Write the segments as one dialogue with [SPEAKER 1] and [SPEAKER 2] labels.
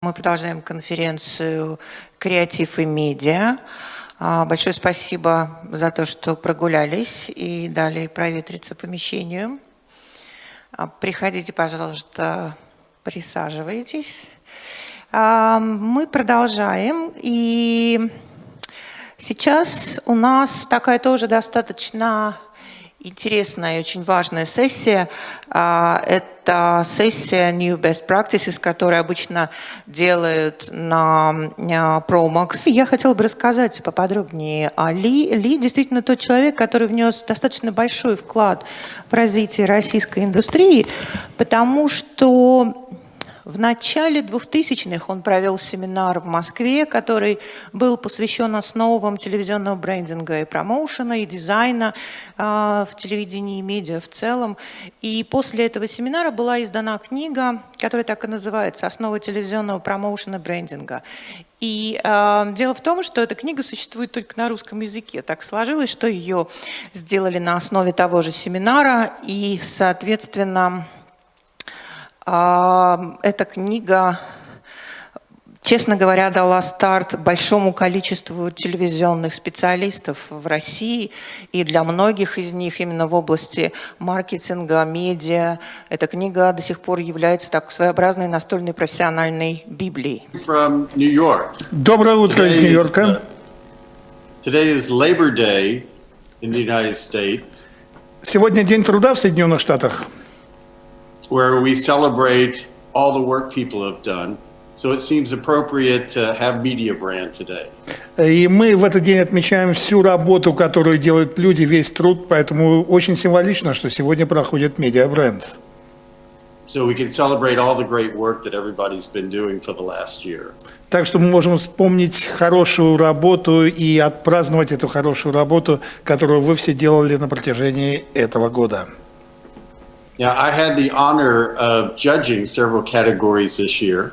[SPEAKER 1] Мы продолжаем конференцию «Креатив и медиа». Большое спасибо за то, что прогулялись и дали проветриться помещению. Приходите, пожалуйста, присаживайтесь. Мы продолжаем. И сейчас у нас такая тоже достаточно интересная и очень важная сессия. Это сессия New Best Practices, которую обычно делают на Promax. Я хотела бы рассказать поподробнее о Ли. Ли действительно тот человек, который внес достаточно большой вклад в развитие российской индустрии, потому что в начале 2000-х он провел семинар в Москве, который был посвящен основам телевизионного брендинга и промоушена, и дизайна в телевидении и медиа в целом. И после этого семинара была издана книга, которая так и называется «Основы телевизионного промоушена и брендинга». И дело в том, что эта книга существует только на русском языке. Так сложилось, что ее сделали на основе того же семинара, и, соответственно, эта книга, честно говоря, дала старт большому количеству телевизионных специалистов в России, и для многих из них именно в области маркетинга, медиа. Эта книга до сих пор является так своеобразной настольной профессиональной библией.
[SPEAKER 2] Доброе утро из Нью-Йорка. Сегодня День труда в Соединенных Штатах.
[SPEAKER 3] Where we celebrate all the work people have done. So it seems appropriate to have MediaBrend today.
[SPEAKER 2] И мы в этот день отмечаем всю работу, которую делают люди, весь труд, поэтому очень символично, что сегодня проходит MediaBreнд.
[SPEAKER 3] So we can celebrate all the great work that everybody's been doing for the last year.
[SPEAKER 2] Так что мы можем вспомнить хорошую работу и отпраздновать эту хорошую работу, которую вы все делали на протяжении этого года.
[SPEAKER 3] Yeah, I had the honor of judging several categories this year.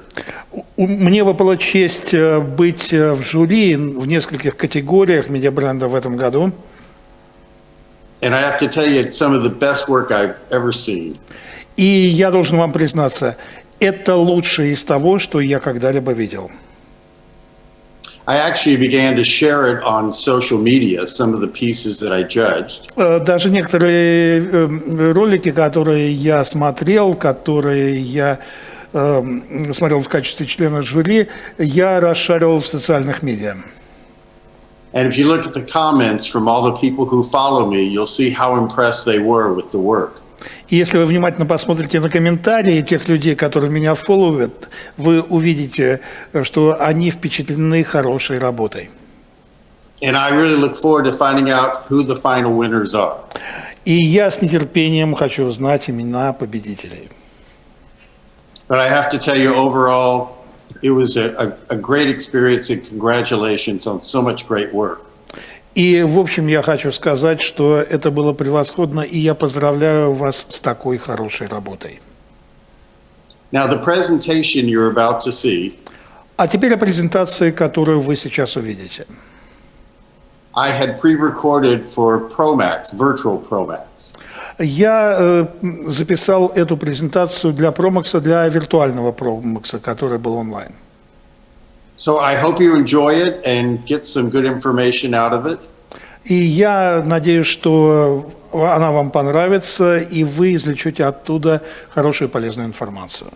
[SPEAKER 2] Мне выпала честь быть в жюри в нескольких категориях медиабренда в этом году.
[SPEAKER 3] And I have to tell you, it's some of the best work I've ever seen.
[SPEAKER 2] И я должен вам признаться, это лучшее из того, что я когда-либо видел.
[SPEAKER 3] I actually began to share it on social media, some of the pieces that I judged.
[SPEAKER 2] Даже некоторые ролики, которые я смотрел, которые я смотрел в качестве члена жюри, я расшаривал в социальных медиа.
[SPEAKER 3] And if you look at the comments from all the people who follow me, you'll see how impressed they were with the work.
[SPEAKER 2] И если вы внимательно посмотрите на комментарии тех людей, которые меня фолловят, вы увидите, что они впечатлены хорошей работой.
[SPEAKER 3] And I really look forward to finding out who the final winners are.
[SPEAKER 2] И я с нетерпением хочу узнать имена победителей.
[SPEAKER 3] But I have to tell you, overall, it was a great experience, and congratulations on so much great work.
[SPEAKER 2] И, в общем, я хочу сказать, что это было превосходно, и я поздравляю вас с такой хорошей работой.
[SPEAKER 3] Now, the presentation you're about to see,
[SPEAKER 2] а теперь о презентации, которую вы сейчас увидите.
[SPEAKER 3] I had pre-recorded for Promax, virtual Promax.
[SPEAKER 2] Я записал эту презентацию для Promax, для виртуального Promax, который был онлайн.
[SPEAKER 3] So I hope you enjoy it and get some good information out of it.
[SPEAKER 2] И я надеюсь, что она вам понравится, и вы извлечете оттуда хорошую и полезную информацию.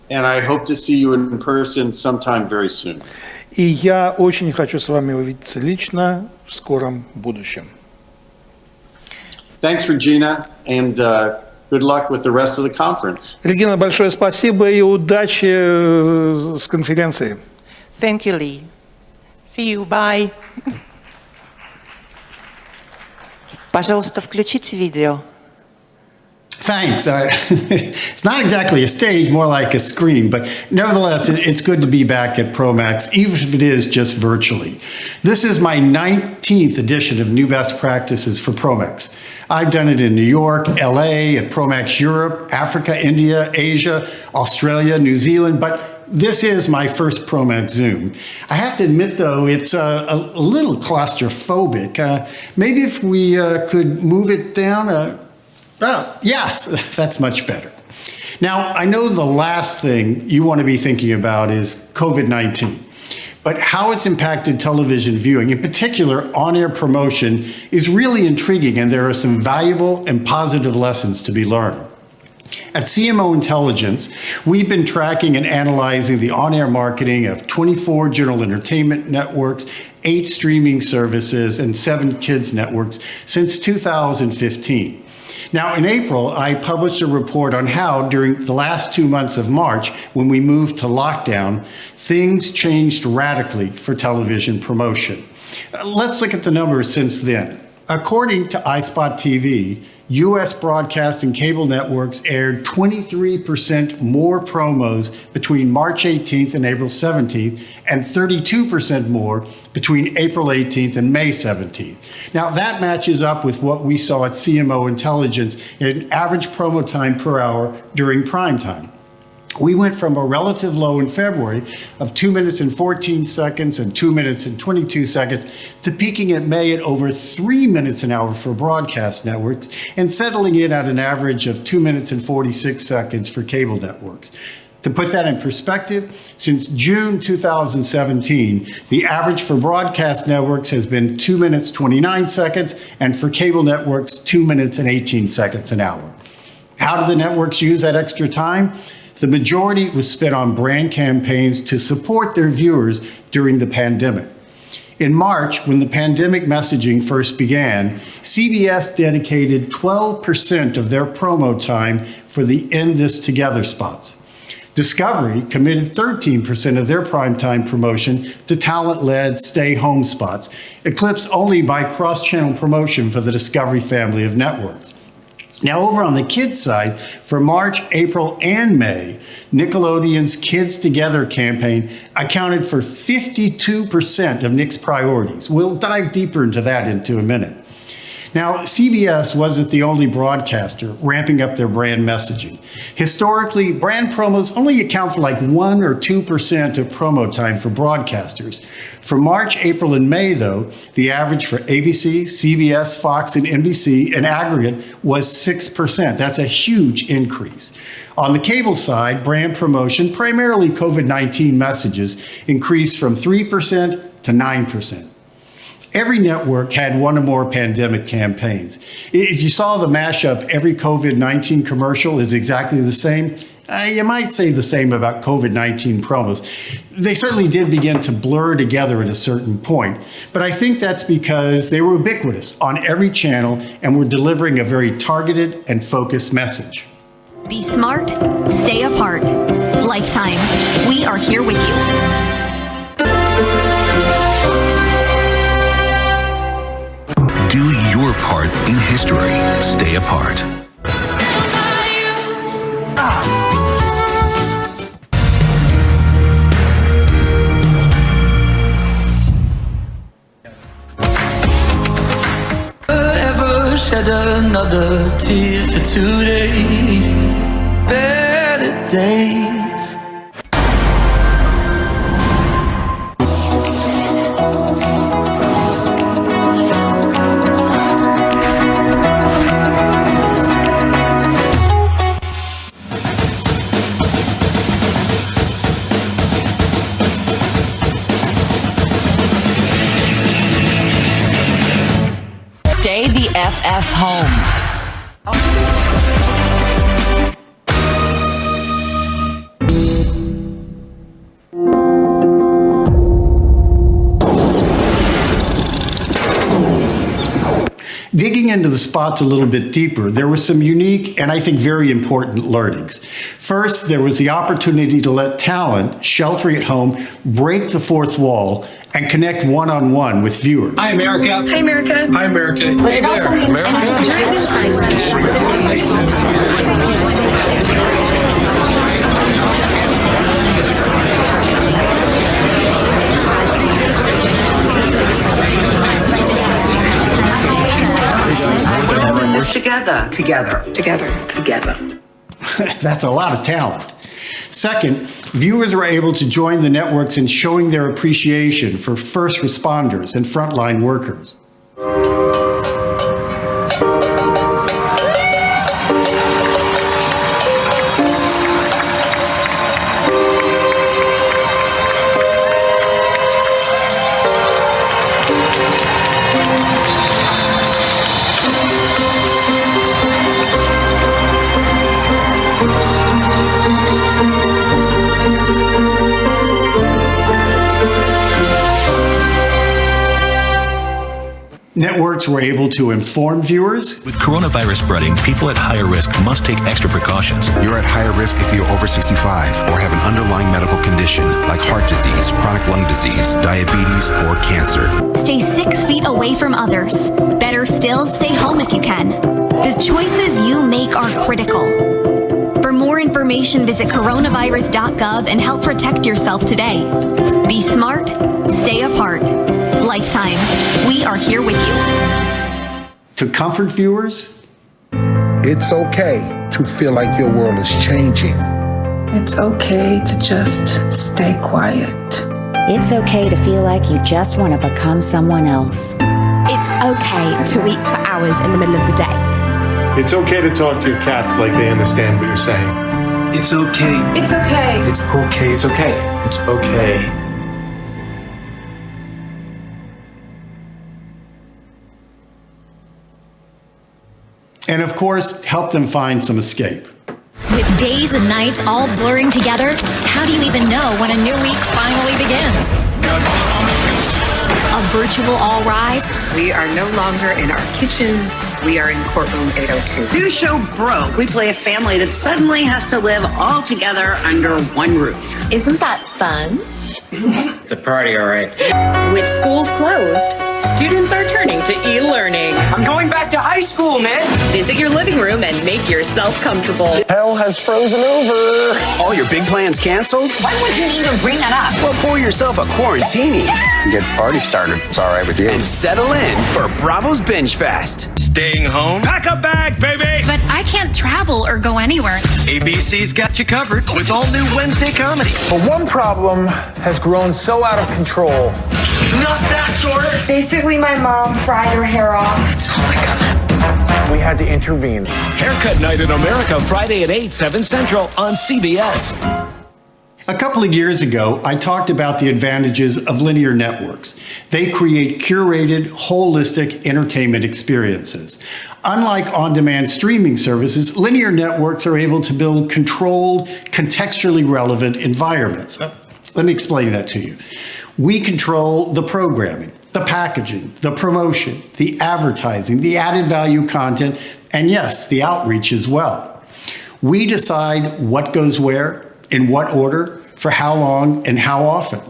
[SPEAKER 3] And I hope to see you in person sometime very soon.
[SPEAKER 2] И я очень хочу с вами увидеться лично в скором будущем.
[SPEAKER 3] Thanks, Regina, and good luck with the rest of the conference.
[SPEAKER 2] Регина, большое спасибо и удачи с конференцией.
[SPEAKER 1] Thank you, Lee. See you. Bye. Пожалуйста, включите видео.
[SPEAKER 4] Thanks. It's not exactly a stage, more like a screen, but nevertheless, it's good to be back at Promax, even if it is just virtually. This is my 19th edition of New Best Practices for Promax. I've done it in New York, LA, at Promax Europe, Africa, India, Asia, Australia, New Zealand, but this is my first Promax Zoom. I have to admit, though, it's a little claustrophobic. Maybe if we could move it down. Yes, that's much better. Now, I know the last thing you want to be thinking about is COVID-19, but how it's impacted television viewing, in particular on-air promotion, is really intriguing, and there are some valuable and positive lessons to be learned. At CMO Intelligence, we've been tracking and analyzing the on-air marketing of 24 general entertainment networks, 8 streaming services, and 7 kids networks since 2015. Now, in April, I published a report on how, during the last 2 months of March, when we moved to lockdown, things changed radically for television promotion. Let's look at the numbers since then. According to iSpot TV, U.S. broadcast and cable networks aired 23% more promos between March 18th and April 17th, and 32% more between April 18th and May 17th. Now, that matches up with what we saw at CMO Intelligence in average promo time per hour during prime time. We went from a relative low in February of 2 minutes and 14 seconds and 2 minutes and 22 seconds to peaking at May at over 3 minutes an hour for broadcast networks and settling in at an average of 2 minutes and 46 seconds for cable networks. To put that in perspective, since June 2017, the average for broadcast networks has been 2 minutes 29 seconds, and for cable networks, 2 minutes and 18 seconds an hour. How do the networks use that extra time? The majority was spent on brand campaigns to support their viewers during the pandemic. In March, when the pandemic messaging first began, CBS dedicated 12% of their promo time for the End This Together spots. Discovery committed 13% of their primetime promotion to talent-led stay-home spots, eclipsed only by cross-channel promotion for the Discovery family of networks. Now, over on the kids side, for March, April, and May, Nickelodeon's Kids Together campaign accounted for 52% of Nick's priorities. We'll dive deeper into that in a minute. Now, CBS wasn't the only broadcaster ramping up their brand messaging. Historically, brand promos only account for like 1 or 2% of promo time for broadcasters. For March, April, and May, though, the average for ABC, CBS, Fox, and NBC in aggregate was 6%. That's a huge increase. On the cable side, brand promotion, primarily COVID-19 messages, increased from 3% to 9%. Every network had one or more pandemic campaigns. If you saw the mashup, every COVID-19 commercial is exactly the same, you might say the same about COVID-19 promos. They certainly did begin to blur together at a certain point, but I think that's because they were ubiquitous on every channel and were delivering a very targeted and focused message.
[SPEAKER 5] Be smart, stay apart. Lifetime, we are here with you.
[SPEAKER 6] Do your part in history. Stay apart.
[SPEAKER 7] Ever shed another tear for today? Better days.
[SPEAKER 5] Stay the FF home.
[SPEAKER 4] Digging into the spots a little bit deeper, there were some unique and I think very important learnings. First, there was the opportunity to let talent sheltering at home break the fourth wall and connect one-on-one with viewers.
[SPEAKER 7] Hi, America.
[SPEAKER 8] Hi, America.
[SPEAKER 7] Hi, America. Hey there, America.
[SPEAKER 8] During this Together.
[SPEAKER 4] That's a lot of talent. Second, viewers were able to join the networks in showing their appreciation for first responders and frontline workers. Networks were able to inform viewers.
[SPEAKER 6] With coronavirus spreading, people at higher risk must take extra precautions.
[SPEAKER 9] You're at higher risk if you're over 65 or have an underlying medical condition like heart disease, chronic lung disease, diabetes, or cancer.
[SPEAKER 5] Stay 6 feet away from others. Better still, stay home if you can. The choices you make are critical. For more information, visit coronavirus.gov and help protect yourself today. Be smart, stay apart. Lifetime, we are here with you.
[SPEAKER 4] To comfort viewers,
[SPEAKER 10] it's okay to feel like your world is changing.
[SPEAKER 8] It's okay to just stay quiet.
[SPEAKER 11] It's okay to feel like you just want to become someone else.
[SPEAKER 12] It's okay to weep for hours in the middle of the day.
[SPEAKER 13] It's okay to talk to your cats like they understand what you're saying.
[SPEAKER 7] It's okay.
[SPEAKER 8] It's okay.
[SPEAKER 7] It's okay. It's okay.
[SPEAKER 13] It's okay.
[SPEAKER 4] and of course, help them find some escape.
[SPEAKER 14] With days and nights all blurring together, how do you even know when a new week finally begins? A virtual all rise?
[SPEAKER 15] We are no longer in our kitchens. We are in courtroom 802.
[SPEAKER 16] New show broke. We play a family that suddenly has to live all together under one roof.
[SPEAKER 14] Isn't that fun?
[SPEAKER 17] It's a party, all right.
[SPEAKER 18] With schools closed, students are turning to e-learning.
[SPEAKER 19] I'm going back to high school, man.
[SPEAKER 18] Visit your living room and make yourself comfortable.
[SPEAKER 19] Hell has frozen over.
[SPEAKER 20] All your big plans canceled?
[SPEAKER 16] Why would you even bring that up?
[SPEAKER 20] Well, pour yourself a quarantini.
[SPEAKER 17] Get party started. It's all right with you.
[SPEAKER 20] And settle in for Bravo's Binge Fest.
[SPEAKER 21] Staying home? Pack a bag, baby!
[SPEAKER 22] But I can't travel or go anywhere.
[SPEAKER 21] ABC's got you covered with all new Wednesday comedy.
[SPEAKER 19] But one problem has grown so out of control.
[SPEAKER 21] Not that sort of.
[SPEAKER 23] Basically, my mom fried her hair off.
[SPEAKER 21] Oh my God.
[SPEAKER 19] We had to intervene.
[SPEAKER 21] Haircut Night in America, Friday at 8, 7 Central on CBS.
[SPEAKER 4] A couple of years ago, I talked about the advantages of linear networks. They create curated, holistic entertainment experiences. Unlike on-demand streaming services, linear networks are able to build controlled, contextually relevant environments. Let me explain that to you. We control the programming, the packaging, the promotion, the advertising, the added value content, and yes, the outreach as well. We decide what goes where, in what order, for how long, and how often.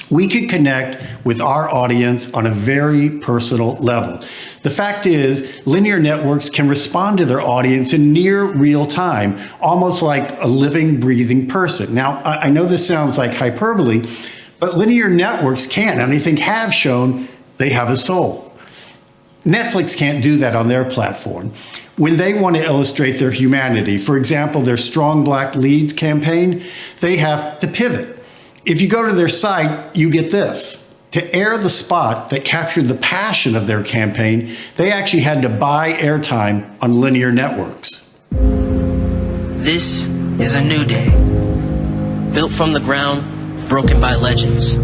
[SPEAKER 4] We can connect with our audience on a very personal level. The fact is, linear networks can respond to their audience in near real time, almost like a living, breathing person. Now, I know this sounds like hyperbole, but linear networks can, and I think have shown, they have a soul. Netflix can't do that on their platform. When they want to illustrate their humanity, for example, their Strong Black Leads campaign, they have to pivot. If you go to their site, you get this. To air the spot that captured the passion of their campaign, they actually had to buy airtime on linear networks.
[SPEAKER 24] This is a new day, built from the ground, broken by legends.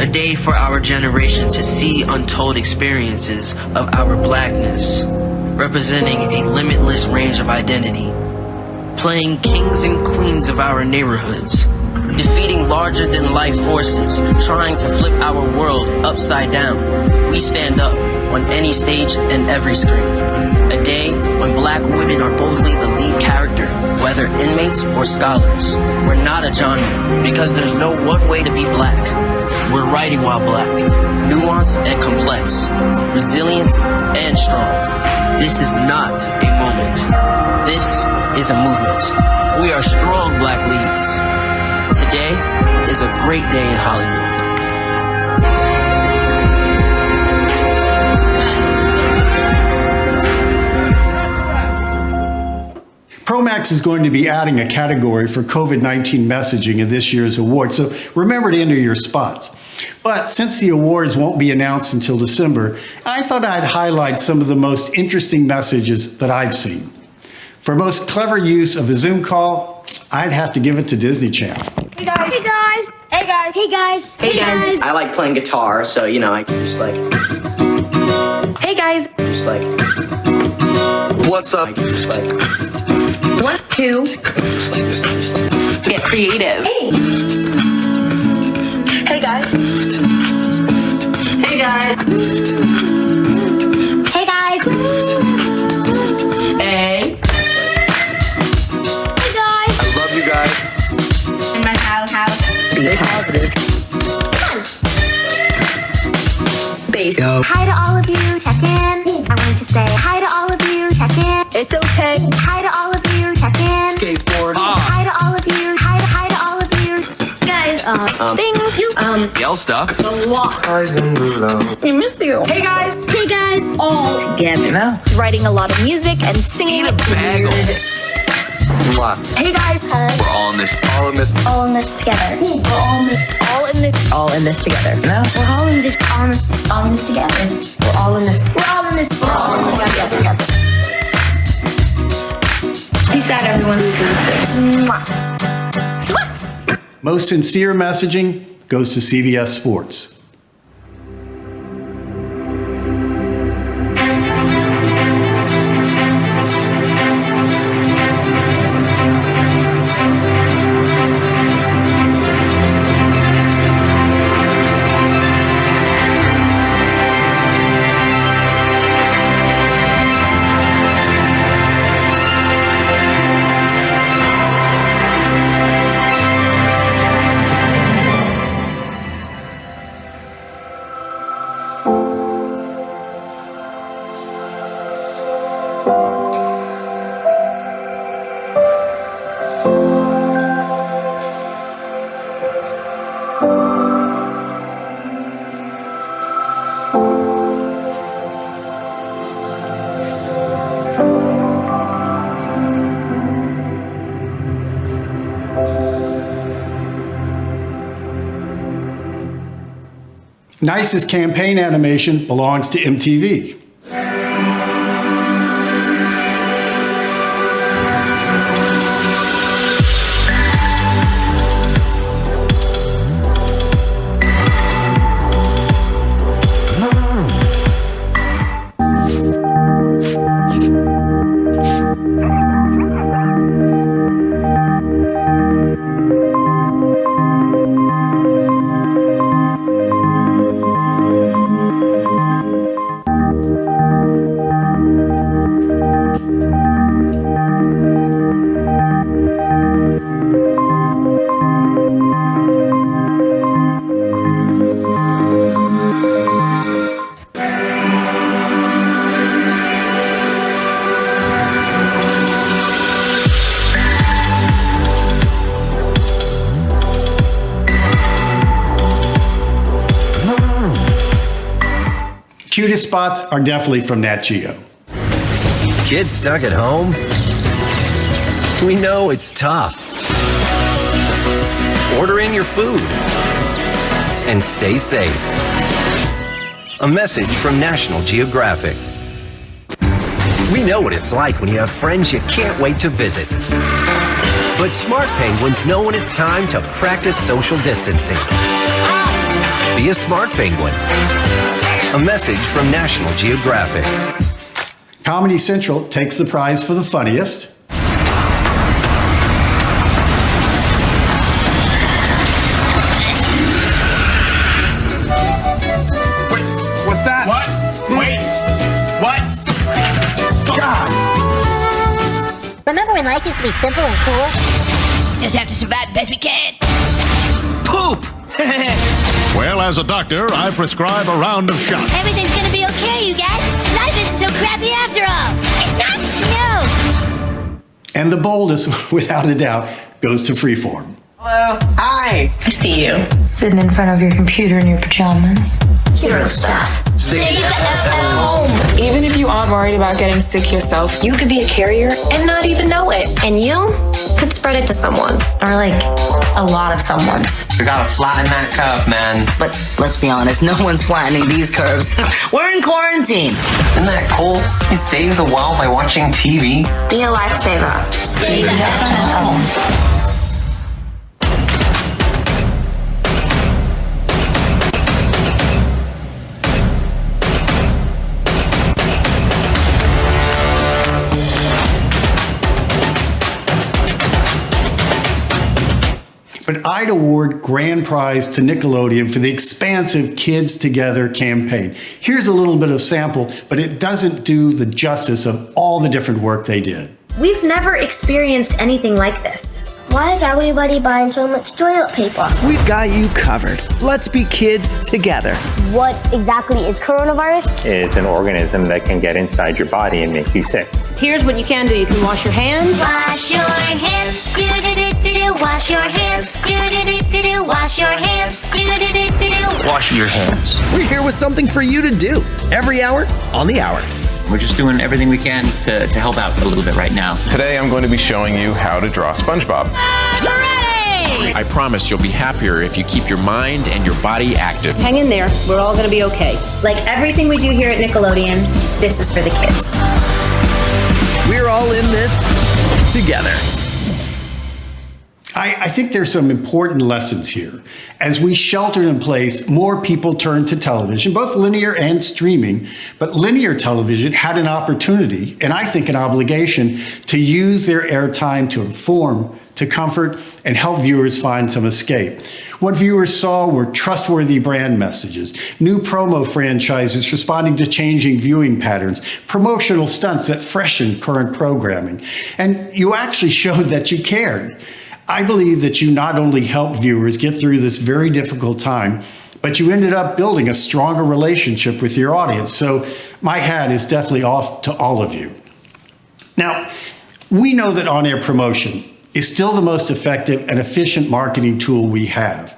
[SPEAKER 24] A day for our generation to see untold experiences of our blackness, representing a limitless range of identity, playing kings and queens of our neighborhoods, defeating larger-than-life forces, trying to flip our world upside down. We stand up on any stage and every screen. A day when black women are boldly the lead character, whether inmates or scholars. We're not a genre, because there's no one way to be black. We're writing while black, nuanced and complex, resilient and strong. This is not a moment. This is a movement. We are strong black leads. Today is a great day in Hollywood.
[SPEAKER 4] Promax is going to be adding a category for COVID-19 messaging in this year's award, so remember to enter your spots. But since the awards won't be announced until December, I thought I'd highlight some of the most interesting messages that I've seen. For most clever use of a Zoom call, I'd have to give it to Disney Channel.
[SPEAKER 25] Hey guys. Hey guys. Hey guys. Hey guys.
[SPEAKER 26] Hey guys. I like playing guitar, so you know, I can just like.
[SPEAKER 25] Hey guys.
[SPEAKER 26] Just like.
[SPEAKER 20] What's up?
[SPEAKER 26] Just like.
[SPEAKER 25] 1, 2. Get creative. Hey. Hey guys. Hey guys. Stay positive. Base. Hi to all of you, check in. I wanted to say hi to all of you, check in.
[SPEAKER 18] It's okay.
[SPEAKER 25] Hi to all of you, check in.
[SPEAKER 24] Skateboard.
[SPEAKER 25] Hi to all of you, hi to all of you. Guys, things you,
[SPEAKER 20] Yell stuff.
[SPEAKER 18] We miss you.
[SPEAKER 25] Hey guys, all together.
[SPEAKER 14] Writing a lot of music and singing.
[SPEAKER 25] Hey guys,
[SPEAKER 20] We're all in this. All in this.
[SPEAKER 25] all in this together. We're all in this together. We're all in this together. We're all in this together. Peace out, everyone.
[SPEAKER 4] Most sincere messaging goes to CBS Sports. Nice's campaign animation belongs to MTV. Cutest spots are definitely from Nat Geo.
[SPEAKER 20] Kids stuck at home? We know it's tough. Order in your food and stay safe. A message from National Geographic. We know what it's like when you have friends you can't wait to visit. But smart penguins know when it's time to practice social distancing. Be a smart penguin. A message from National Geographic.
[SPEAKER 4] Comedy Central takes the prize for the funniest.
[SPEAKER 13] What's that? What? Wait. What? God.
[SPEAKER 1] Remember when life used to be simple and cool?
[SPEAKER 2] Just have to survive the best we can.
[SPEAKER 20] Poop!
[SPEAKER 3] Well, as a doctor, I prescribe a round of shots.
[SPEAKER 2] Everything's gonna be okay, you guys. Life isn't so crappy after all. It's not? No.
[SPEAKER 4] And the boldest, without a doubt, goes to Freeform.
[SPEAKER 26] Hello. Hi.
[SPEAKER 8] I see you. Sitting in front of your computer in your pajamas.
[SPEAKER 1] Zero stuff.
[SPEAKER 2] Stay the F at home.
[SPEAKER 8] Even if you aren't worried about getting sick yourself,
[SPEAKER 25] You could be a carrier and not even know it.
[SPEAKER 2] And you could spread it to someone.
[SPEAKER 8] or like a lot of someone's.
[SPEAKER 26] We gotta flatten that curve, man.
[SPEAKER 2] But let's be honest, no one's flattening these curves. We're in quarantine.
[SPEAKER 26] Isn't that cool? You save the world by watching TV.
[SPEAKER 25] Be a lifesaver.
[SPEAKER 2] Stay the F at home.
[SPEAKER 4] But I'd award grand prize to Nickelodeon for the expansive Kids Together campaign. Here's a little bit of sample, but it doesn't do the justice of all the different work they did.
[SPEAKER 25] We've never experienced anything like this. Why is everybody buying so much toilet paper?
[SPEAKER 5] We've got you covered. Let's be kids together.
[SPEAKER 25] What exactly is coronavirus?
[SPEAKER 6] It's an organism that can get inside your body and make you sick.
[SPEAKER 18] Here's what you can do. You can wash your hands.
[SPEAKER 2] Wash your hands. Do-do-do-do-do. Wash your hands. Do-do-do-do-do. Wash your hands. Do-do-do-do-do.
[SPEAKER 20] Wash your hands.
[SPEAKER 5] We're here with something for you to do every hour on the hour.
[SPEAKER 26] We're just doing everything we can to help out a little bit right now.
[SPEAKER 9] Today I'm going to be showing you how to draw SpongeBob.
[SPEAKER 2] Ready!
[SPEAKER 21] I promise you'll be happier if you keep your mind and your body active.
[SPEAKER 18] Hang in there. We're all going to be okay.
[SPEAKER 25] Like everything we do here at Nickelodeon, this is for the kids.
[SPEAKER 5] We're all in this together.
[SPEAKER 4] I think there's some important lessons here. As we sheltered in place, more people turned to television, both linear and streaming. But linear television had an opportunity, and I think an obligation, to use their airtime to inform, to comfort, and help viewers find some escape. What viewers saw were trustworthy brand messages, new promo franchises responding to changing viewing patterns, promotional stunts that freshened current programming. And you actually showed that you cared. I believe that you not only helped viewers get through this very difficult time, but you ended up building a stronger relationship with your audience. So my hat is definitely off to all of you. Now, we know that on-air promotion is still the most effective and efficient marketing tool we have.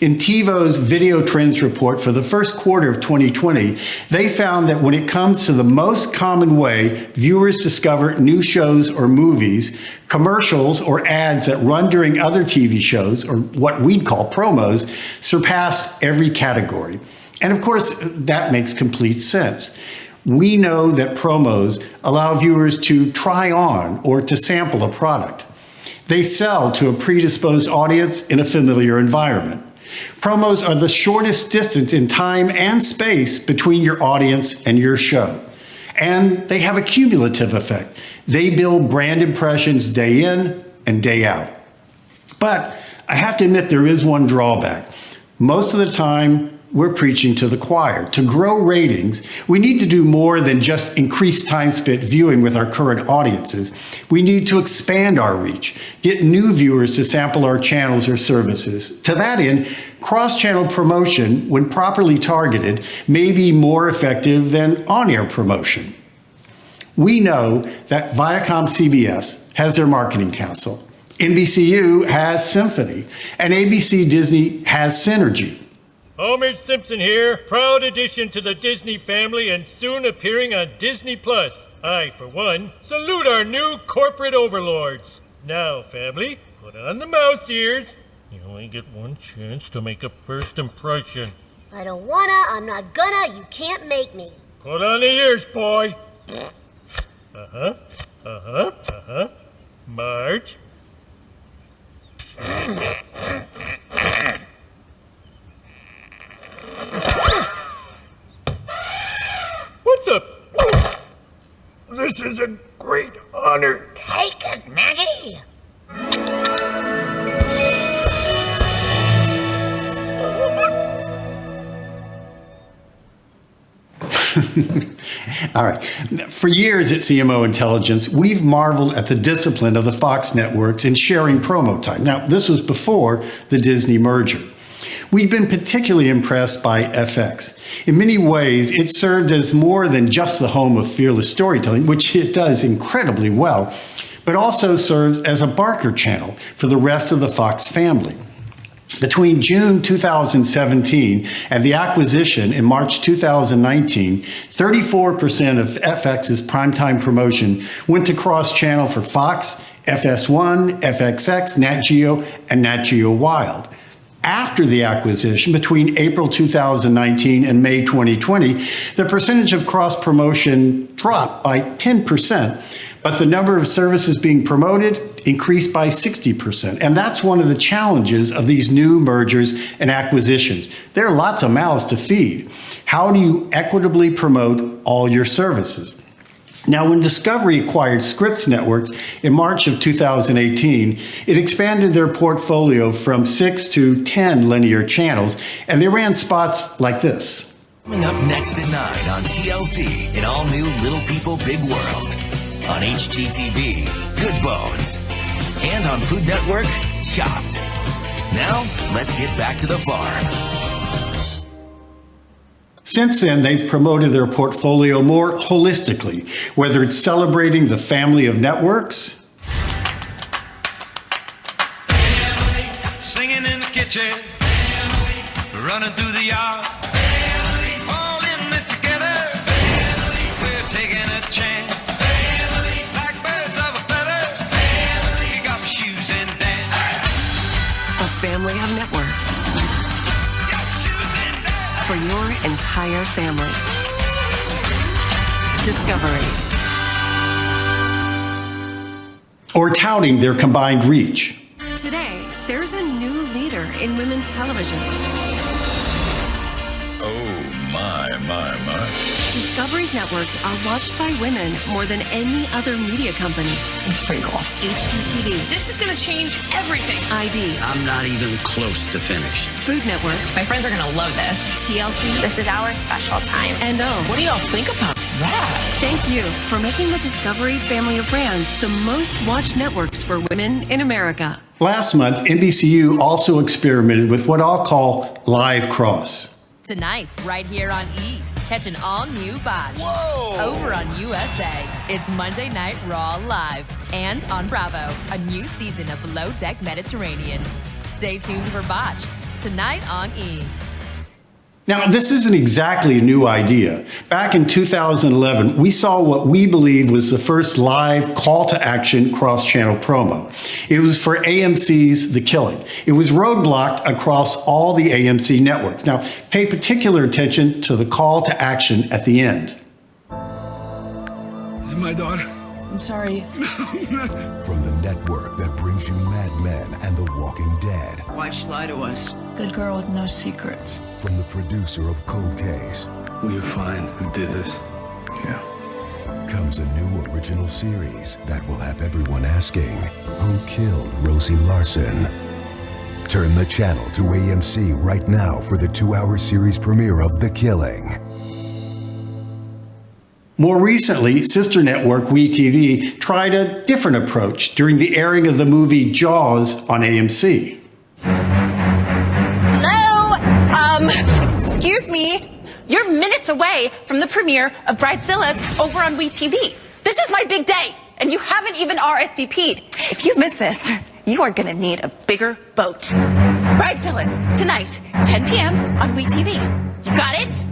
[SPEAKER 4] In TiVo's Video Trends Report for the first quarter of 2020, they found that when it comes to the most common way viewers discover new shows or movies, commercials or ads that run during other TV shows, or what we'd call promos, surpassed every category. And of course, that makes complete sense. We know that promos allow viewers to try on or to sample a product. They sell to a predisposed audience in a familiar environment. Promos are the shortest distance in time and space between your audience and your show. And they have a cumulative effect. They build brand impressions day in and day out. But I have to admit there is one drawback. Most of the time, we're preaching to the choir. To grow ratings, we need to do more than just increase time spent viewing with our current audiences. We need to expand our reach, get new viewers to sample our channels or services. To that end, cross-channel promotion, when properly targeted, may be more effective than on-air promotion. We know that Viacom CBS has their marketing council, NBCU has Symphony, and ABC Disney has Synergy.
[SPEAKER 10] Homer Simpson here, proud addition to the Disney family and soon appearing on Disney+. I, for one, salute our new corporate overlords. Now, family, put on the mouse ears. You only get one chance to make a first impression.
[SPEAKER 2] I don't wanna, I'm not gonna, you can't make me.
[SPEAKER 10] Put on the ears, boy. Marge? What's up? This is a great honor.
[SPEAKER 2] Take it, Maggie.
[SPEAKER 4] All right. For years at CMO Intelligence, we've marveled at the discipline of the Fox networks in sharing promo time. Now, this was before the Disney merger. We've been particularly impressed by FX. In many ways, it served as more than just the home of fearless storytelling, which it does incredibly well, but also serves as a barker channel for the rest of the Fox family. Between June 2017 and the acquisition in March 2019, 34% of FX's primetime promotion went to cross-channel for Fox, FS1, FXX, Nat Geo, and Nat Geo Wild. After the acquisition, between April 2019 and May 2020, the percentage of cross-promotion dropped by 10%, but the number of services being promoted increased by 60%. And that's one of the challenges of these new mergers and acquisitions. There are lots of mouths to feed. How do you equitably promote all your services? Now, when Discovery acquired Scripps Networks in March of 2018, it expanded their portfolio from 6 to 10 linear channels, and they ran spots like this.
[SPEAKER 11] Coming up next at 9 on TLC, an all-new Little People, Big World. On HGTV, Good Bones. And on Food Network, Chopped. Now, let's get back to the farm.
[SPEAKER 4] Since then, they've promoted their portfolio more holistically, whether it's celebrating the family of networks,
[SPEAKER 7] family, singing in the kitchen, family, running through the yard, family, all in this together, family, we're taking a chance, family, like birds of a feather, family, kick off your shoes and dance.
[SPEAKER 12] A family of networks. For your entire family. Discovery.
[SPEAKER 4] or touting their combined reach.
[SPEAKER 12] Today, there's a new leader in women's television.
[SPEAKER 15] My.
[SPEAKER 12] Discovery's networks are watched by women more than any other media company. It's pretty cool. HGTV.
[SPEAKER 18] This is going to change everything.
[SPEAKER 12] ID.
[SPEAKER 16] I'm not even close to finished.
[SPEAKER 12] Food Network.
[SPEAKER 18] My friends are going to love this.
[SPEAKER 12] TLC.
[SPEAKER 17] This is our special time.
[SPEAKER 12] And
[SPEAKER 18] what do y'all think about that?
[SPEAKER 12] Thank you for making the Discovery family of brands the most watched networks for women in America.
[SPEAKER 4] Last month, NBCU also experimented with what I'll call live cross.
[SPEAKER 22] Tonight, right here on E! Catch an all-new Botch.
[SPEAKER 11] Whoa!
[SPEAKER 22] Over on USA. It's Monday Night Raw Live. And on Bravo, a new season of Below Deck Mediterranean. Stay tuned for Botched. Tonight on E!
[SPEAKER 4] Now, this isn't exactly a new idea. Back in 2011, we saw what we believe was the first live call-to-action cross-channel promo. It was for AMC's The Killing. It was roadblocked across all the AMC networks. Now, pay particular attention to the call to action at the end.
[SPEAKER 15] Is it my daughter?
[SPEAKER 18] I'm sorry.
[SPEAKER 27] From the network that brings you Mad Men and The Walking Dead.
[SPEAKER 18] Why'd she lie to us? Good girl with no secrets.
[SPEAKER 27] From the producer of Cold Case.
[SPEAKER 15] Will you find who did this? Yeah.
[SPEAKER 27] Comes a new original series that will have everyone asking, who killed Rosie Larson? Turn the channel to AMC right now for the 2-hour series premiere of The Killing.
[SPEAKER 4] More recently, sister network WeTV tried a different approach during the airing of the movie Jaws on AMC.
[SPEAKER 28] Hello? Excuse me. You're minutes away from the premiere of Bridezilla's over on WeTV. This is my big day, and you haven't even RSVP'd. If you miss this, you are gonna need a bigger boat. Bridezilla's tonight, 10 p.m. on WeTV. You got it?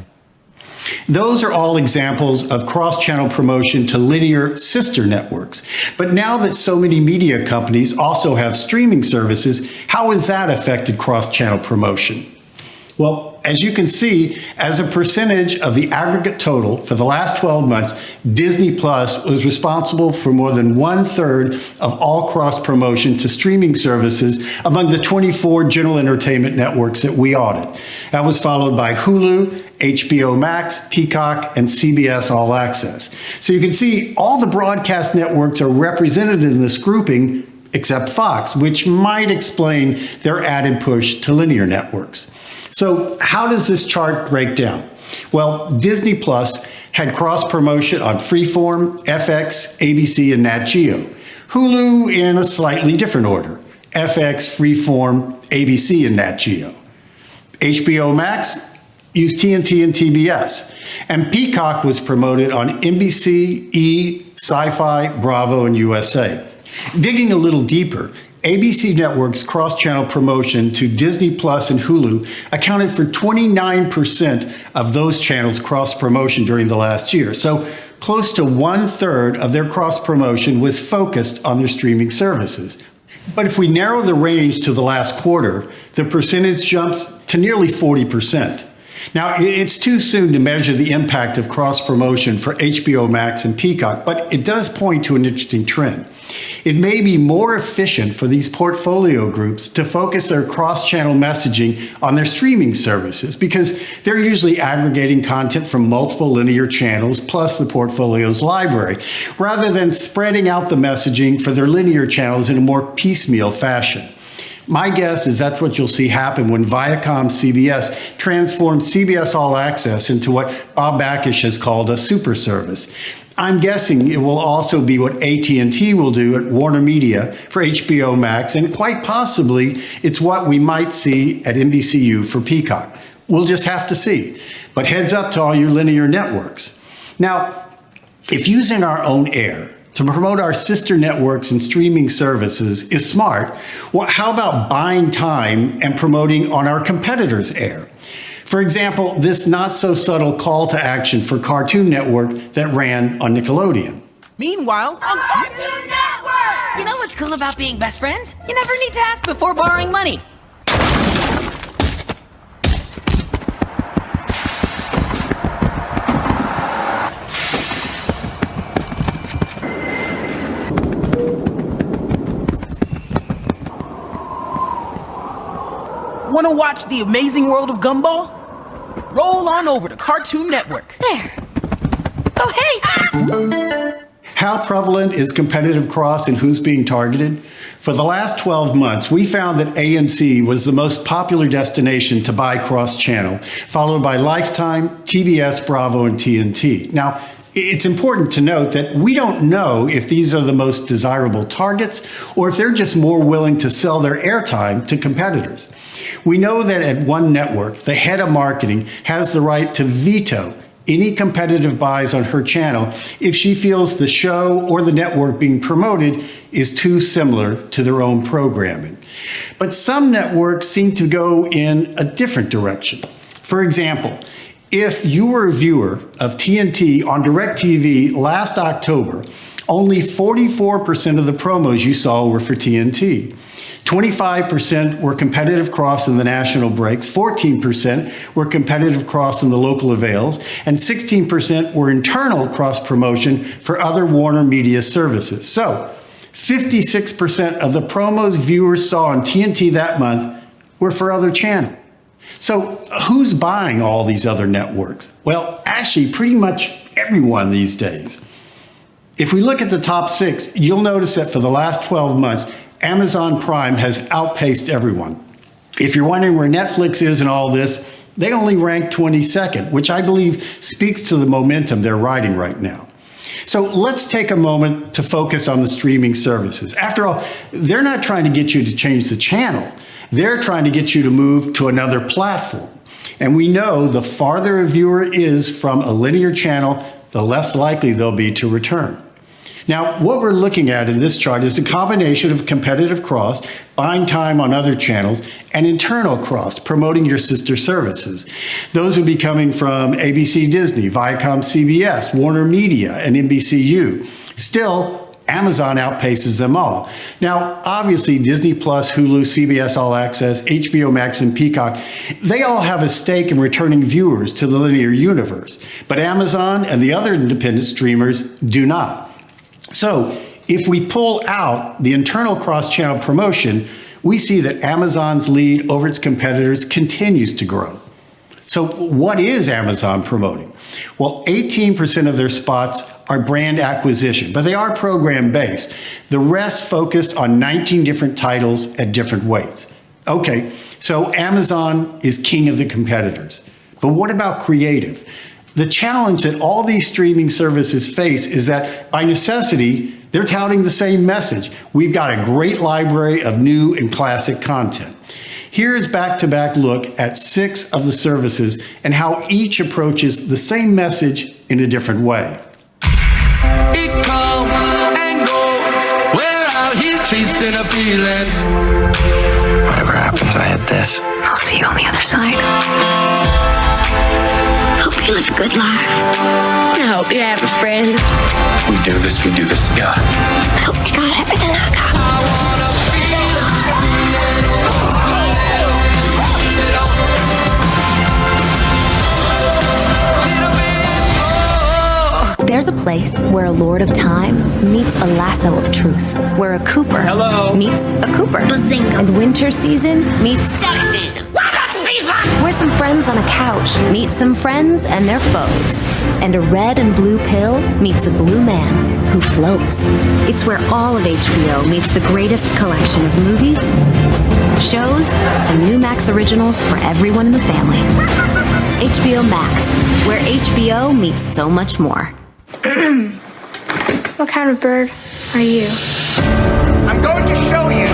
[SPEAKER 4] Those are all examples of cross-channel promotion to linear sister networks. But now that so many media companies also have streaming services, how has that affected cross-channel promotion? Well, as you can see, as a percentage of the aggregate total for the last 12 months, Disney Plus was responsible for more than 1/3 of all cross-promotion to streaming services among the 24 general entertainment networks that we audit. That was followed by Hulu, HBO Max, Peacock, and CBS All Access. So you can see all the broadcast networks are represented in this grouping except Fox, which might explain their added push to linear networks. So how does this chart break down? Well, Disney Plus had cross-promotion on Freeform, FX, ABC, and Nat Geo. Hulu in a slightly different order, FX, Freeform, ABC, and Nat Geo. HBO Max used TNT and TBS. And Peacock was promoted on NBC, E, Sci-Fi, Bravo, and USA. Digging a little deeper, ABC Network's cross-channel promotion to Disney Plus and Hulu accounted for 29% of those channels' cross-promotion during the last year. So close to 1/3 of their cross-promotion was focused on their streaming services. But if we narrow the range to the last quarter, the percentage jumps to nearly 40%. Now, it's too soon to measure the impact of cross-promotion for HBO Max and Peacock, but it does point to an interesting trend. It may be more efficient for these portfolio groups to focus their cross-channel messaging on their streaming services because they're usually aggregating content from multiple linear channels plus the portfolio's library, rather than spreading out the messaging for their linear channels in a more piecemeal fashion. My guess is that's what you'll see happen when Viacom CBS transforms CBS All Access into what Bob Bakish has called a super service. I'm guessing it will also be what AT&T will do at Warner Media for HBO Max, and quite possibly it's what we might see at NBCU for Peacock. We'll just have to see. But heads up to all your linear networks. Now, if using our own air to promote our sister networks and streaming services is smart, well, how about buying time and promoting on our competitors' air? For example, this not-so-subtle call to action for Cartoon Network that ran on Nickelodeon.
[SPEAKER 1] Meanwhile, on Cartoon Network!
[SPEAKER 3] You know what's cool about being best friends? You never need to ask before borrowing money.
[SPEAKER 1] Want to watch The Amazing World of Gumball? Roll on over to Cartoon Network.
[SPEAKER 3] There. Oh, hey!
[SPEAKER 4] How prevalent is competitive cross and who's being targeted? For the last 12 months, we found that AMC was the most popular destination to buy cross-channel, followed by Lifetime, TBS, Bravo, and TNT. Now, it's important to note that we don't know if these are the most desirable targets or if they're just more willing to sell their airtime to competitors. We know that at one network, the head of marketing has the right to veto any competitive buys on her channel if she feels the show or the network being promoted is too similar to their own programming. But some networks seem to go in a different direction. For example, if you were a viewer of TNT on DirecTV last October, only 44% of the promos you saw were for TNT. 25% were competitive cross in the national breaks, 14% were competitive cross in the local avails, and 16% were internal cross promotion for other Warner Media services. So, 56% of the promos viewers saw on TNT that month were for other channels. So, who's buying all these other networks? Well, actually, pretty much everyone these days. If we look at the top 6, you'll notice that for the last 12 months, Amazon Prime has outpaced everyone. If you're wondering where Netflix is in all this, they only rank 22nd, which I believe speaks to the momentum they're riding right now. So let's take a moment to focus on the streaming services. After all, they're not trying to get you to change the channel. They're trying to get you to move to another platform. And we know the farther a viewer is from a linear channel, the less likely they'll be to return. Now, what we're looking at in this chart is a combination of competitive cross, buying time on other channels, and internal cross, promoting your sister services. Those would be coming from ABC Disney, Viacom CBS, Warner Media, and NBCU. Still, Amazon outpaces them all. Now, obviously, Disney Plus, Hulu, CBS All Access, HBO Max, and Peacock, they all have a stake in returning viewers to the linear universe. But Amazon and the other independent streamers do not. So, if we pull out the internal cross-channel promotion, we see that Amazon's lead over its competitors continues to grow. So what is Amazon promoting? Well, 18% of their spots are brand acquisition, but they are program-based. The rest focused on 19 different titles at different weights. Okay, so Amazon is king of the competitors. But what about creative? The challenge that all these streaming services face is that, by necessity, they're touting the same message. We've got a great library of new and classic content. Here's a back-to-back look at 6 of the services and how each approaches the same message in a different way.
[SPEAKER 13] It comes and goes. We're out here chasing a feeling.
[SPEAKER 26] Whatever happens, I had this.
[SPEAKER 25] I'll see you on the other side. Hope you live a good life. I hope you have a friend.
[SPEAKER 26] We do this together.
[SPEAKER 25] I hope you got everything I got.
[SPEAKER 14] There's a place where a Lord of Time meets a lasso of truth, where a Cooper meets a Cooper, and winter season meets sex season. Where some friends on a couch meet some friends and their foes, and a red and blue pill meets a blue man who floats. It's where all of HBO meets the greatest collection of movies, shows, and new Max originals for everyone in the family. HBO Max, where HBO meets so much more.
[SPEAKER 25] What kind of bird are you?
[SPEAKER 6] I'm going to show you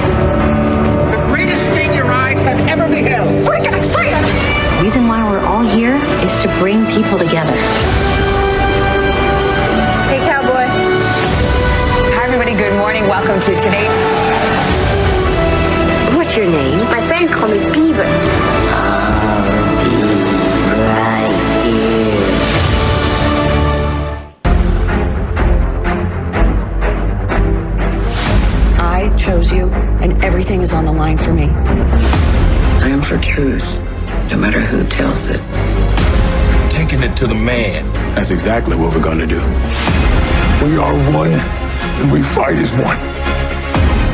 [SPEAKER 6] the greatest thing your eyes have ever beheld. Freaking excited!
[SPEAKER 14] The reason why we're all here is to bring people together.
[SPEAKER 25] Hey, cowboy.
[SPEAKER 18] Hi, everybody. Good morning. Welcome to today.
[SPEAKER 25] What's your name? My friends call me Beaver.
[SPEAKER 12] I chose you, and everything is on the line for me.
[SPEAKER 16] I am for truth, no matter who tells it.
[SPEAKER 15] Taking it to the man. That's exactly what we're gonna do. We are one, and we fight as one.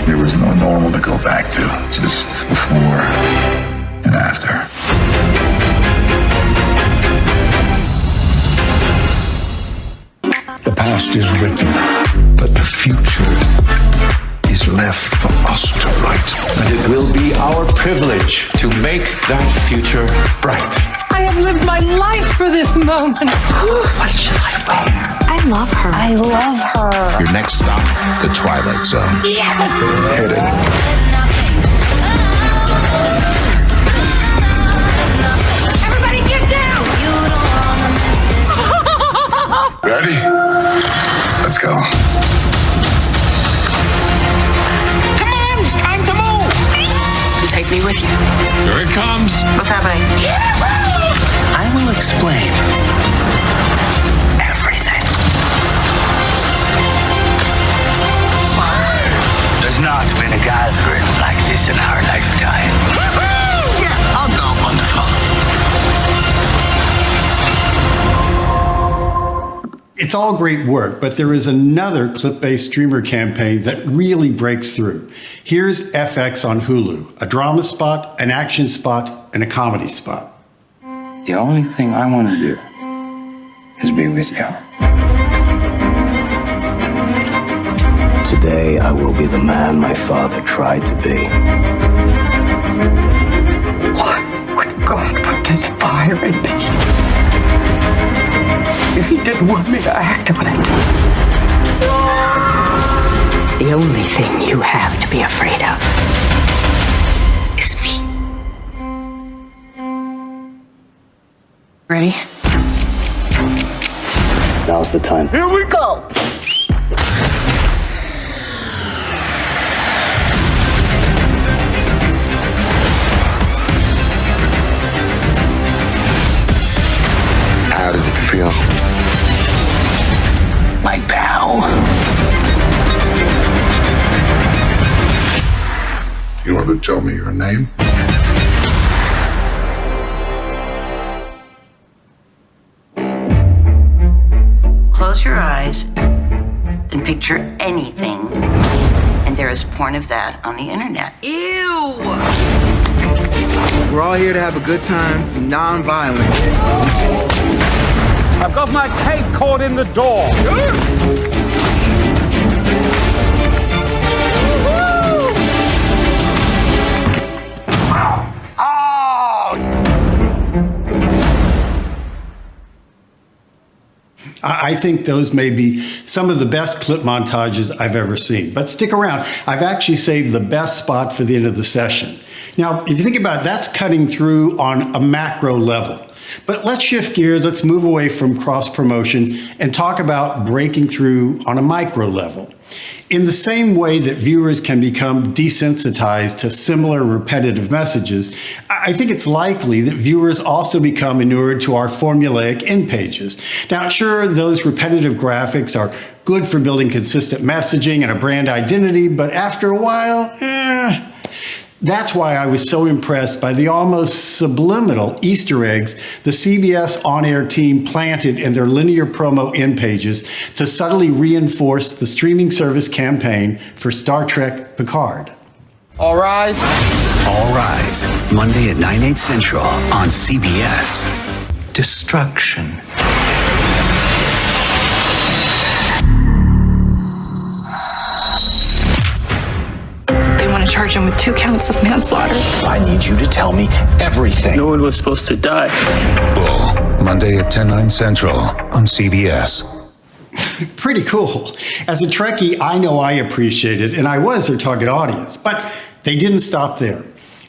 [SPEAKER 15] There was no normal to go back to, just before and after. The past is written, but the future is left for us to write.
[SPEAKER 8] And it will be our privilege to make that future bright.
[SPEAKER 18] I have lived my life for this moment. What should I wear?
[SPEAKER 14] I love her.
[SPEAKER 18] I love her.
[SPEAKER 15] Your next stop, the Twilight Zone. Headed.
[SPEAKER 18] Everybody get down!
[SPEAKER 15] Ready? Let's go.
[SPEAKER 18] Come on, it's time to move!
[SPEAKER 12] Take me with you.
[SPEAKER 15] Here it comes.
[SPEAKER 12] What's happening?
[SPEAKER 16] I will explain everything. There's not been a gathering like this in our lifetime.
[SPEAKER 6] Yeah, I'll go.
[SPEAKER 16] Wonderful.
[SPEAKER 4] It's all great work, but there is another clip-based streamer campaign that really breaks through. Here's FX on Hulu, a drama spot, an action spot, and a comedy spot.
[SPEAKER 16] The only thing I want to do is be with you. Today, I will be the man my father tried to be.
[SPEAKER 18] Why would God put this fire in me? If he didn't want me to act on it.
[SPEAKER 16] The only thing you have to be afraid of is me.
[SPEAKER 12] Ready?
[SPEAKER 16] Now's the time.
[SPEAKER 18] Here we go!
[SPEAKER 15] How does it feel?
[SPEAKER 16] Like bow.
[SPEAKER 15] You want to tell me your name?
[SPEAKER 16] Close your eyes and picture anything. And there is porn of that on the internet.
[SPEAKER 22] Ew!
[SPEAKER 9] We're all here to have a good time, be non-violent.
[SPEAKER 10] I've got my tape caught in the door.
[SPEAKER 4] I think those may be some of the best clip montages I've ever seen. But stick around. I've actually saved the best spot for the end of the session. Now, if you think about it, that's cutting through on a macro level. But let's shift gears. Let's move away from cross-promotion and talk about breaking through on a micro level. In the same way that viewers can become desensitized to similar repetitive messages, I think it's likely that viewers also become inured to our formulaic end pages. Now, sure, those repetitive graphics are good for building consistent messaging and a brand identity, but after a while, That's why I was so impressed by the almost subliminal Easter eggs the CBS on-air team planted in their linear promo end pages to subtly reinforce the streaming service campaign for Star Trek Picard.
[SPEAKER 5] All rise.
[SPEAKER 16] All rise. Monday at 9/8 Central on CBS. Destruction.
[SPEAKER 18] They want to charge him with 2 counts of manslaughter.
[SPEAKER 15] I need you to tell me everything.
[SPEAKER 10] No one was supposed to die.
[SPEAKER 15] Bull. Monday at 10/9 Central on CBS.
[SPEAKER 4] Pretty cool. As a Trekkie, I know I appreciate it, and I was their target audience. But they didn't stop there.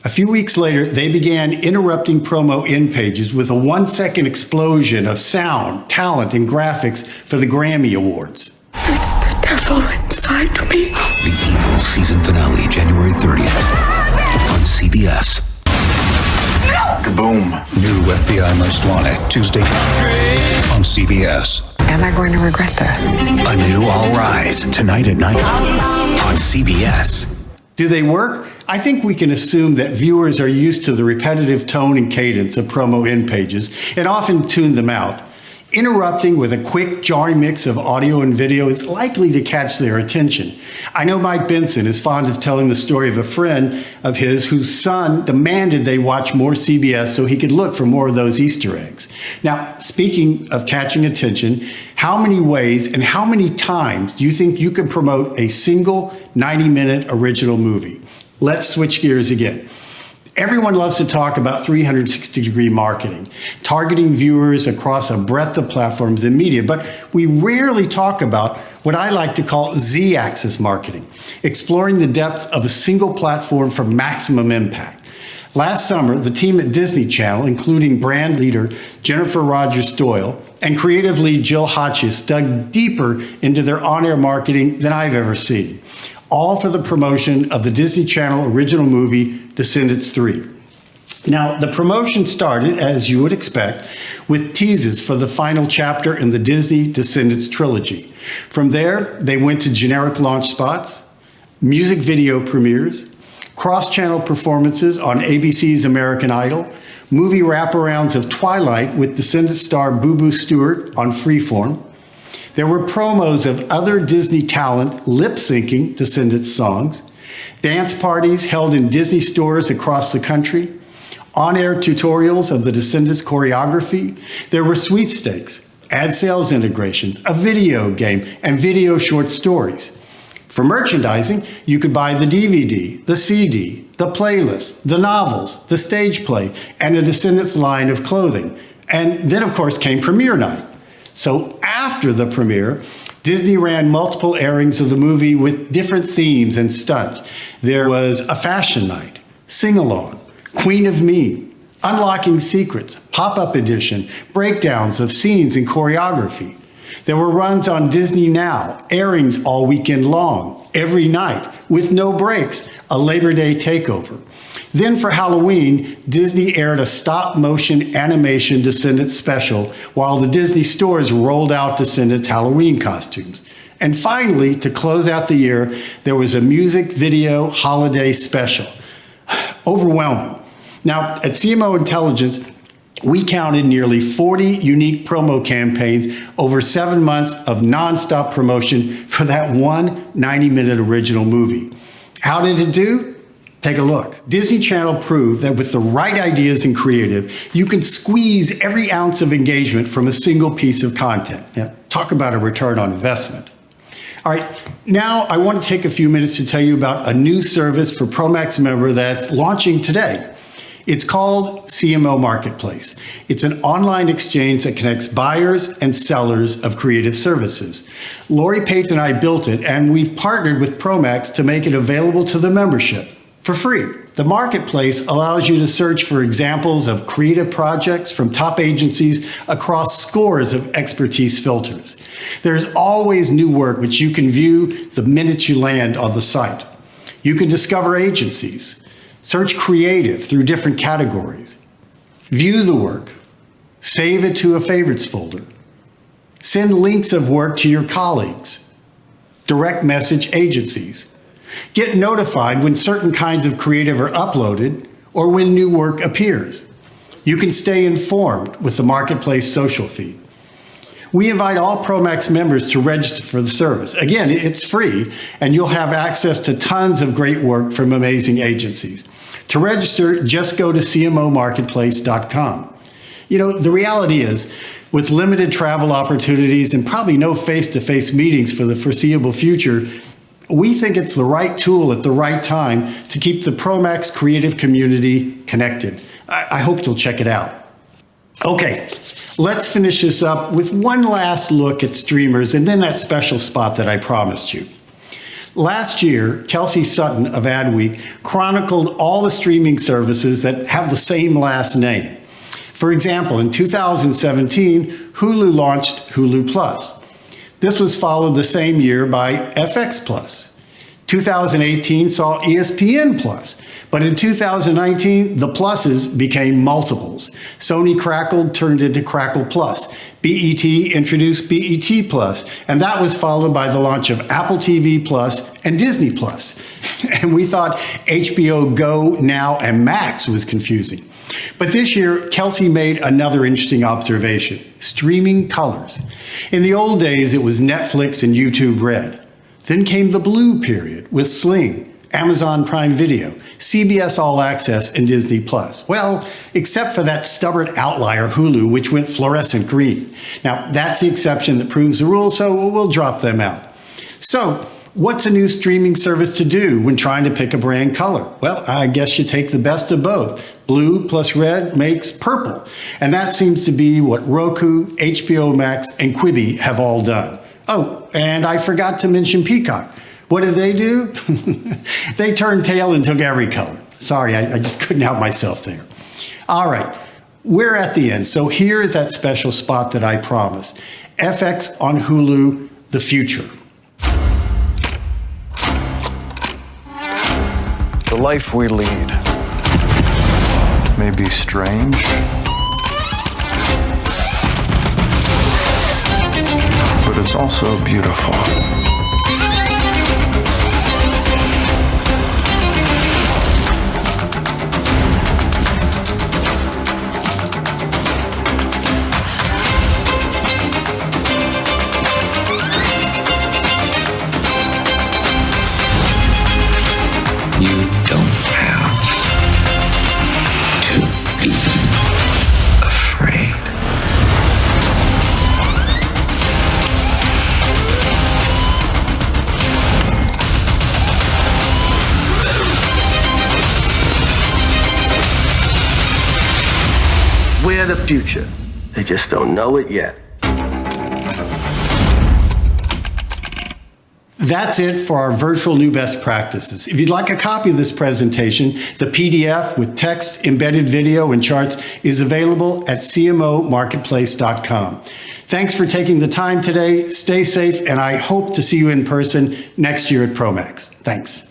[SPEAKER 4] A few weeks later, they began interrupting promo end pages with a 1-second explosion of sound, talent, and graphics for the Grammy Awards.
[SPEAKER 13] It's the devil inside me.
[SPEAKER 11] The Evil season finale, January 30th on CBS.
[SPEAKER 15] Kaboom.
[SPEAKER 11] New FBI Most Wanted, Tuesday on CBS.
[SPEAKER 13] Am I going to regret this?
[SPEAKER 11] A New All Rise, tonight at 9 on CBS.
[SPEAKER 4] Do they work? I think we can assume that viewers are used to the repetitive tone and cadence of promo end pages and often tune them out. Interrupting with a quick, jarring mix of audio and video is likely to catch their attention. I know Mike Benson is fond of telling the story of a friend of his whose son demanded they watch more CBS so he could look for more of those Easter eggs. Now, speaking of catching attention, how many ways and how many times do you think you can promote a single 90-minute original movie? Let's switch gears again. Everyone loves to talk about 360-degree marketing, targeting viewers across a breadth of platforms and media, but we rarely talk about what I like to call Z-axis marketing, exploring the depth of a single platform for maximum impact. Last summer, the team at Disney Channel, including brand leader Jennifer Rogers-Doyle and creative lead Jill Hodges, dug deeper into their on-air marketing than I've ever seen, all for the promotion of the Disney Channel original movie, Descendants 3. Now, the promotion started, as you would expect, with teases for the final chapter in the Disney Descendants trilogy. From there, they went to generic launch spots, music video premieres, cross-channel performances on ABC's American Idol, movie wraparounds of Twilight with Descendants star Boo Boo Stewart on Freeform. There were promos of other Disney talent lip-syncing Descendants songs, dance parties held in Disney stores across the country, on-air tutorials of the Descendants choreography. There were sweepstakes, ad sales integrations, a video game, and video short stories. For merchandising, you could buy the DVD, the CD, the playlist, the novels, the stage play, and a Descendants line of clothing. And then, of course, came premiere night. So after the premiere, Disney ran multiple airings of the movie with different themes and stunts. There was a fashion night, sing-along, Queen of Mean, Unlocking Secrets, pop-up edition, breakdowns of scenes and choreography. There were runs on Disney Now, airings all weekend long, every night, with no breaks, a Labor Day takeover. Then for Halloween, Disney aired a stop-motion animation Descendants special while the Disney stores rolled out Descendants Halloween costumes. And finally, to close out the year, there was a music video holiday special. Overwhelming. Now, at CMO Intelligence, we counted nearly 40 unique promo campaigns over 7 months of nonstop promotion for that one 90-minute original movie. How did it do? Take a look. Disney Channel proved that with the right ideas and creative, you can squeeze every ounce of engagement from a single piece of content. Now, talk about a return on investment. All right, now I want to take a few minutes to tell you about a new service for Promax member that's launching today. It's called CMO Marketplace. It's an online exchange that connects buyers and sellers of creative services. Lori Pate and I built it, and we've partnered with Promax to make it available to the membership for free. The marketplace allows you to search for examples of creative projects from top agencies across scores of expertise filters. There's always new work which you can view the minute you land on the site. You can discover agencies, search creative through different categories, view the work, save it to a favorites folder, send links of work to your colleagues, direct message agencies, get notified when certain kinds of creative are uploaded or when new work appears. You can stay informed with the Marketplace social feed. We invite all Promax members to register for the service. Again, it's free, and you'll have access to tons of great work from amazing agencies. To register, just go to cmomarketplace.com. You know, the reality is, with limited travel opportunities and probably no face-to-face meetings for the foreseeable future, we think it's the right tool at the right time to keep the Promax creative community connected. I hope you'll check it out. Okay, Let's finish this up with one last look at streamers and then that special spot that I promised you. Last year, Kelsey Sutton of Adweek chronicled all the streaming services that have the same last name. For example, in 2017, Hulu launched Hulu Plus. This was followed the same year by FX Plus. 2018 saw ESPN Plus, but in 2019, the pluses became multiples. Sony Crackle turned into Crackle Plus. BET introduced BET Plus, and that was followed by the launch of Apple TV Plus and Disney Plus. And we thought HBO Go, Now, and Max was confusing. But this year, Kelsey made another interesting observation: streaming colors. In the old days, it was Netflix and YouTube Red. Then came the blue period with Sling, Amazon Prime Video, CBS All Access, and Disney Plus. Well, except for that stubborn outlier Hulu, which went fluorescent green. Now, that's the exception that proves the rule, so we'll drop them out. So, what's a new streaming service to do when trying to pick a brand color? Well, I guess you take the best of both. Blue plus red makes purple. And that seems to be what Roku, HBO Max, and Quibi have all done. Oh, and I forgot to mention Peacock. What did they do? They turned tail and took every color. Sorry, I just couldn't help myself there. All right, we're at the end. So here is that special spot that I promised. FX on Hulu, the future.
[SPEAKER 2] The life we lead may be strange, but it's also beautiful.
[SPEAKER 11] You don't have to be afraid.
[SPEAKER 7] We're the future. They just don't know it yet.
[SPEAKER 4] That's it for our virtual new best practices. If you'd like a copy of this presentation, the PDF with text, embedded video, and charts is available at cmomarketplace.com. Thanks for taking the time today. Stay safe, and I hope to see you in person next year at Promax. Thanks.